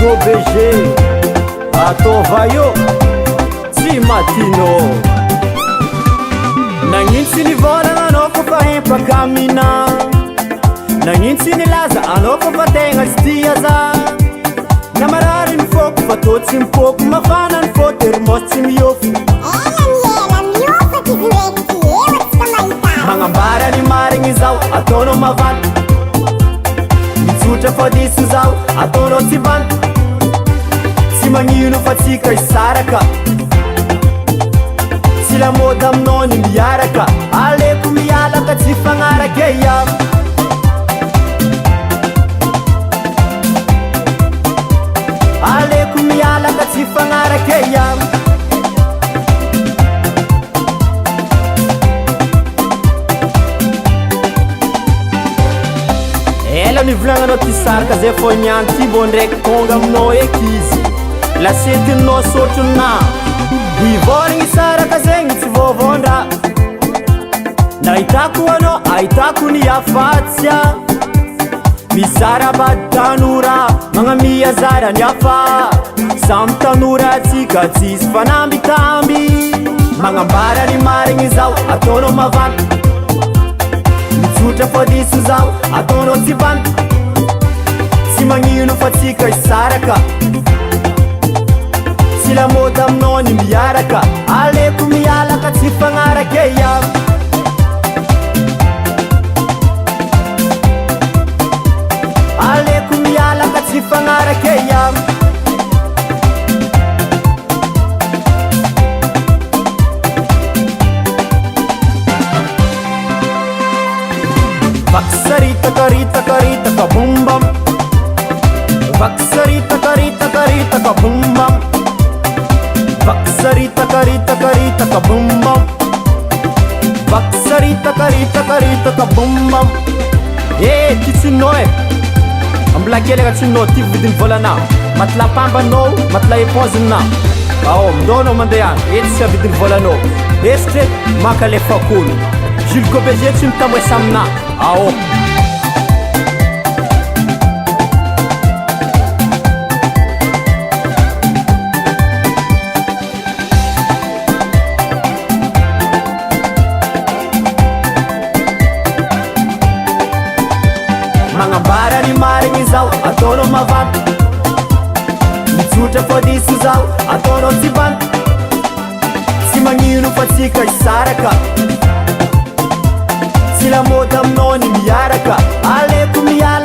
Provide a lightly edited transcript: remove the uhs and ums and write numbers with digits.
BG atova io tsy matino nagnitsy ny volagna anao kofa hempakamina nagnitsy ny laza anao kofa tegna tsy tia za namarary ny foko fa tô tsy mipoko mafana ny fô termos tsy miofo magnambara ny marigny zao ataonao mavanto mitsotra fodiso zao ataonao tsy vanto tsy magnino fa tsika isaraka tsy lamôdy aminao ny miaraka aleko mialaka tsy fagnaraka iam aleko mialaka tsy fagnaraka iam ela nivolananao ty saraka zay fô niany ty mbô ndraiky tonga aminao eky izy lasetinao sotrona ivorigny saraka zegny tsy vôvôndra nahitako anao ahitako ny afatsya mizara bady tanora magnamia zara ny afa samy tanora atsika tsisy fanambitamby magnambara ny marigny zao ataonao mavanto mitsotra fodiso zao ataonao tsy vanto tsy magnino fa tsika isaraka tsy lamôdy aminao ny miaraka aleko mialaka tsy fagnaraka iam aleko mialaka tsy fagnaraka iam vaksaritakaritakaritaka bumbam vaksaritakaritakaritaka bumbam vaksaritakaritakaritaka bumbam vaksaritakaritakaritaka bumbam ty tsinao ambola kely agatsinao ty vidiny volanao matla pambanao matla épongenao ao mindonao mandeha any ety sy avidiny volanao estre maka le fakolo Jules Gobege tsy mitamboesa amina ao magnambara ny marigny zao ataonao mavanto mitsotra fodiso zao ataonao tsy vanto tsy magnino fa tsika isaraka tsy lamôdy aminao ny miaraka aleko miala